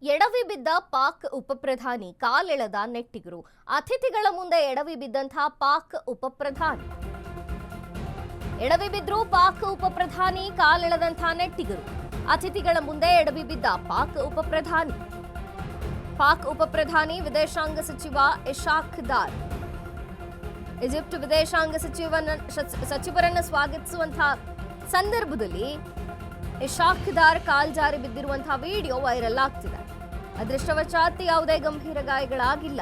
ಎಡವಿ ಬಿದ್ದ ಪಾಕ್ ಉಪಪ್ರಧಾನಿ ಕಾಲೆಳೆದ ನೆಟ್ಟಿಗರು. ಅತಿಥಿಗಳ ಮುಂದೆ ಎಡವಿ ಬಿದ್ದಂತಹ ಪಾಕ್ ಉಪಪ್ರಧಾನಿ. ಎಡವಿ ಬಿದ್ರು ಪಾಕ್ ಉಪಪ್ರಧಾನಿ, ಕಾಲೆಳೆದಂತಹ ನೆಟ್ಟಿಗರು. ಅತಿಥಿಗಳ ಮುಂದೆ ಎಡವಿ ಬಿದ್ದ ಪಾಕ್ ಉಪಪ್ರಧಾನಿ. ಪಾಕ್ ಉಪಪ್ರಧಾನಿ ವಿದೇಶಾಂಗ ಸಚಿವ ಇಶಾಕ್ ದಾರ್ ಈಜಿಪ್ಟ್ ವಿದೇಶಾಂಗ ಸಚಿವರನ್ನು ಸ್ವಾಗತಿಸುವಂತಹ ಸಂದರ್ಭದಲ್ಲಿ ಇಶಾಕ್ ದಾರ್ ಕಾಲ್ಜಾರಿ ಬಿದ್ದಿರುವಂತಹ ವಿಡಿಯೋ ವೈರಲ್ ಆಗ್ತಿದೆ. ಅದೃಷ್ಟವಶಾತ್ ಯಾವುದೇ ಗಂಭೀರ ಗಾಯಗಳಾಗಿಲ್ಲ.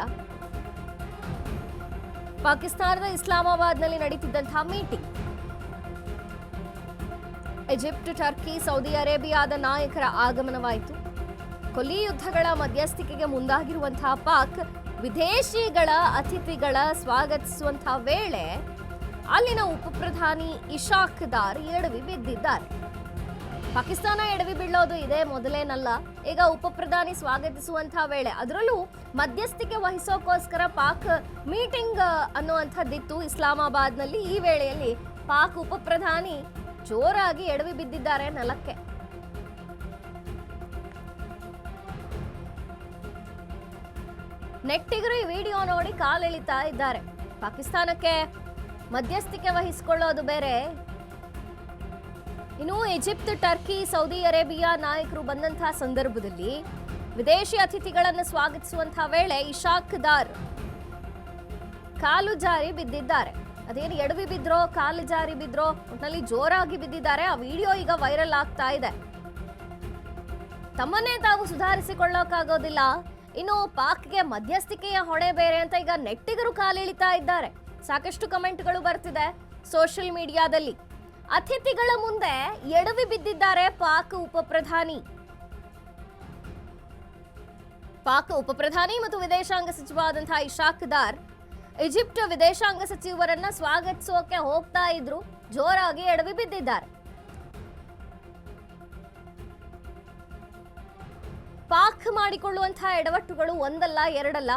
ಪಾಕಿಸ್ತಾನದ ಇಸ್ಲಾಮಾಬಾದ್ನಲ್ಲಿ ನಡೀತಿದ್ದಂತಹ ಮೀಟಿಂಗ್. ಈಜಿಪ್ಟ್, ಟರ್ಕಿ, ಸೌದಿ ಅರೇಬಿಯಾದ ನಾಯಕರ ಆಗಮನವಾಯಿತು. ಕೊಲ್ಲಿ ಯುದ್ಧಗಳ ಮಧ್ಯಸ್ಥಿಕೆಗೆ ಮುಂದಾಗಿರುವಂತಹ ಪಾಕ್ ವಿದೇಶಿಗಳ ಅತಿಥಿಗಳ ಸ್ವಾಗತಿಸುವಂತಹ ವೇಳೆ ಅಲ್ಲಿನ ಉಪಪ್ರಧಾನಿ ಇಶಾಕ್ ದಾರ್ ಎಡವಿ ಬಿದ್ದಿದ್ದಾರೆ. ಪಾಕಿಸ್ತಾನ ಎಡವಿ ಬೀಳೋದು ಇದೇ ಮೊದಲೇನಲ್ಲ. ಈಗ ಉಪಪ್ರಧಾನಿ ಸ್ವಾಗತಿಸುವಂತಹ ವೇಳೆ, ಅದರಲ್ಲೂ ಮಧ್ಯಸ್ಥಿಕೆ ವಹಿಸೋಕೋಸ್ಕರ ಪಾಕ್ ಮೀಟಿಂಗ್ ಅನ್ನುವಂಥದ್ದಿತ್ತು ಇಸ್ಲಾಮಾಬಾದ್ನಲ್ಲಿ. ಈ ವೇಳೆಯಲ್ಲಿ ಪಾಕ್ ಉಪಪ್ರಧಾನಿ ಜೋರಾಗಿ ಎಡವಿ ಬಿದ್ದಿದ್ದಾರೆ ನೆಲಕ್ಕೆ. ನೆಟ್ಟಿಗರು ಈ ವಿಡಿಯೋ ನೋಡಿ ಕಾಲೆಳಿತಾ ಇದ್ದಾರೆ. ಪಾಕಿಸ್ತಾನಕ್ಕೆ ಮಧ್ಯಸ್ಥಿಕೆ ವಹಿಸಿಕೊಳ್ಳೋದು ಬೇರೆ, ಇನ್ನು ಈಜಿಪ್ಟ್, ಟರ್ಕಿ, ಸೌದಿ ಅರೇಬಿಯಾ ನಾಯಕರು ಬಂದಂತಹ ಸಂದರ್ಭದಲ್ಲಿ ವಿದೇಶಿ ಅತಿಥಿಗಳನ್ನು ಸ್ವಾಗತಿಸುವಂತಹ ವೇಳೆ ಇಶಾಕ್ ದಾರ್ ಕಾಲು ಜಾರಿ ಬಿದ್ದಿದ್ದಾರೆ. ಅದೇನು ಎಡವಿ ಬಿದ್ರೋ ಕಾಲು ಜಾರಿ ಬಿದ್ರೋ ಒಟ್ಟಿನಲ್ಲಿ ಜೋರಾಗಿ ಬಿದ್ದಿದ್ದಾರೆ. ಆ ವಿಡಿಯೋ ಈಗ ವೈರಲ್ ಆಗ್ತಾ ಇದೆ. ತಮ್ಮನ್ನೇ ತಾವು ಸುಧಾರಿಸಿಕೊಳ್ಳೋಕ್ಕಾಗೋದಿಲ್ಲ, ಇನ್ನು ಪಾಕ್ಗೆ ಮಧ್ಯಸ್ಥಿಕೆಯ ಹೊಣೆ ಬೇರೆ ಅಂತ ಈಗ ನೆಟ್ಟಿಗರು ಕಾಲೆಳಿತಾ ಇದ್ದಾರೆ. ಸಾಕಷ್ಟು ಕಮೆಂಟ್ಗಳು ಬರ್ತಿದೆ ಸೋಷಿಯಲ್ ಮೀಡಿಯಾದಲ್ಲಿ. ಅತಿಥಿಗಳ ಮುಂದೆ ಎಡವಿ ಬಿದ್ದಿದ್ದಾರೆ ಪಾಕ್ ಉಪಪ್ರಧಾನಿ. ಪಾಕ್ ಉಪಪ್ರಧಾನಿ ಮತ್ತು ವಿದೇಶಾಂಗ ಸಚಿವರಾದಂತಹ ಇಶಾಕ್ ದಾರ್ ಈಜಿಪ್ಟ್ ವಿದೇಶಾಂಗ ಸಚಿವರನ್ನ ಸ್ವಾಗತಿಸೋಕೆ ಹೋಗ್ತಾ ಇದ್ರು, ಜೋರಾಗಿ ಎಡವಿ ಬಿದ್ದಿದ್ದಾರೆ. ಪಾಕ್ ಮಾಡಿಕೊಳ್ಳುವಂತಹ ಎಡವಟ್ಟುಗಳು ಒಂದಲ್ಲ ಎರಡಲ್ಲ.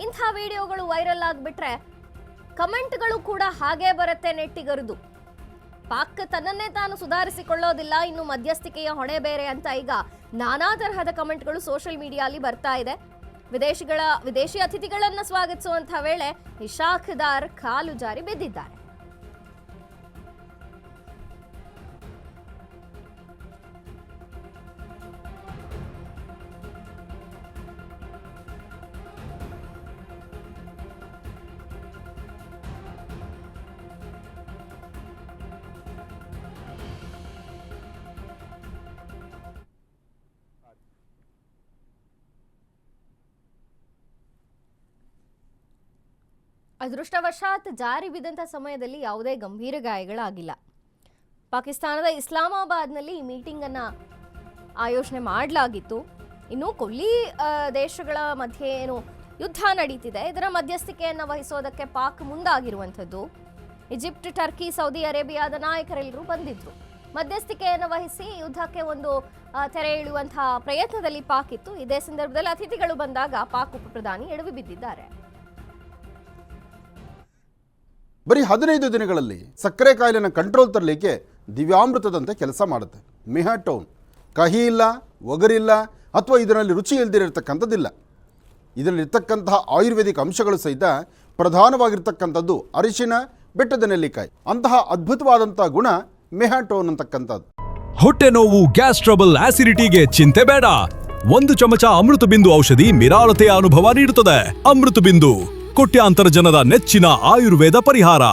ಇಂಥ ವಿಡಿಯೋಗಳು ವೈರಲ್ ಆಗಿಬಿಟ್ರೆ ಕಮೆಂಟ್ಗಳು ಕೂಡ ಹಾಗೇ ಬರುತ್ತೆ ನೆಟ್ಟಿಗರದು. ಪಾಕ್ ತನ್ನನ್ನೇ ತಾನು ಸುಧಾರಿಸಿಕೊಳ್ಳೋದಿಲ್ಲ, ಇನ್ನು ಮಧ್ಯಸ್ಥಿಕೆಯ ಹೊಣೆ ಬೇರೆ ಅಂತ ಈಗ ನಾನಾ ತರಹದ ಕಮೆಂಟ್ಗಳು ಸೋಷಿಯಲ್ ಮೀಡಿಯಾದಲ್ಲಿ ಬರ್ತಾ ಇದೆ. ವಿದೇಶಿ ಅತಿಥಿಗಳನ್ನ ಸ್ವಾಗತಿಸುವಂತಹ ವೇಳೆ ಇಶಾಕ್ ದಾರ್ ಕಾಲು ಜಾರಿ ಬಿದ್ದಿದ್ದಾರೆ. ಅದೃಷ್ಟವಶಾತ್ ಜಾರಿ ಬಿದ್ದಂಥ ಸಮಯದಲ್ಲಿ ಯಾವುದೇ ಗಂಭೀರ ಗಾಯಗಳಾಗಿಲ್ಲ. ಪಾಕಿಸ್ತಾನದ ಇಸ್ಲಾಮಾಬಾದ್ನಲ್ಲಿ ಈ ಮೀಟಿಂಗನ್ನು ಆಯೋಜನೆ ಮಾಡಲಾಗಿತ್ತು. ಇನ್ನು ಕೊಲ್ಲಿ ದೇಶಗಳ ಮಧ್ಯೆ ಏನು ಯುದ್ಧ ನಡೀತಿದೆ, ಇದರ ಮಧ್ಯಸ್ಥಿಕೆಯನ್ನು ವಹಿಸೋದಕ್ಕೆ ಪಾಕ್ ಮುಂದಾಗಿರುವಂಥದ್ದು. ಈಜಿಪ್ಟ್, ಟರ್ಕಿ, ಸೌದಿ ಅರೇಬಿಯಾದ ನಾಯಕರೆಲ್ಲರೂ ಬಂದಿದ್ರು. ಮಧ್ಯಸ್ಥಿಕೆಯನ್ನು ವಹಿಸಿ ಯುದ್ಧಕ್ಕೆ ಒಂದು ತೆರೆ ಇಳುವಂತಹ ಪ್ರಯತ್ನದಲ್ಲಿ ಪಾಕ್ ಇತ್ತು. ಇದೇ ಸಂದರ್ಭದಲ್ಲಿ ಅತಿಥಿಗಳು ಬಂದಾಗ ಪಾಕ್ ಉಪಪ್ರಧಾನಿ ಎಡವಿ ಬಿದ್ದಿದ್ದಾರೆ. ಬರೀ 15 ದಿನಗಳಲ್ಲಿ ಸಕ್ಕರೆ ಕಾಯಿಲೆನ ಕಂಟ್ರೋಲ್ ತರಲಿಕ್ಕೆ ದಿವ್ಯಾಮೃತದಂತೆ ಕೆಲಸ ಮಾಡುತ್ತೆ ಮೆಹಾಟೋನ್. ಕಹಿ ಇಲ್ಲ, ಒಗರಿಲ್ಲ, ಅಥವಾ ಇದರಲ್ಲಿ ರುಚಿ ಇಲ್ದಿರತಕ್ಕಂಥದ್ದಿಲ್ಲ. ಇದರಲ್ಲಿರ್ತಕ್ಕಂತಹ ಆಯುರ್ವೇದಿಕ್ ಅಂಶಗಳು ಸಹಿತ ಪ್ರಧಾನವಾಗಿರ್ತಕ್ಕಂಥದ್ದು ಅರಿಶಿನ, ಬೆಟ್ಟದ ನೆಲ್ಲಿಕಾಯಿ. ಅಂತಹ ಅದ್ಭುತವಾದಂಥ ಗುಣ ಮೆಹಾಟೋನ್ ಅಂತಕ್ಕಂಥದ್ದು. ಹೊಟ್ಟೆ ನೋವು, ಗ್ಯಾಸ್ ಟ್ರಬಲ್, ಆಸಿಡಿಟಿಗೆ ಚಿಂತೆ ಬೇಡ. 1 ಚಮಚ ಅಮೃತ ಬಿಂದು ಔಷಧಿ ನಿರಾಳತೆಯ ಅನುಭವ ನೀಡುತ್ತದೆ. ಅಮೃತ ಬಿಂದು, ಕೋಟ್ಯಾಂತರ ಜನರ ನೆಚ್ಚಿನ ಆಯುರ್ವೇದ ಪರಿಹಾರ.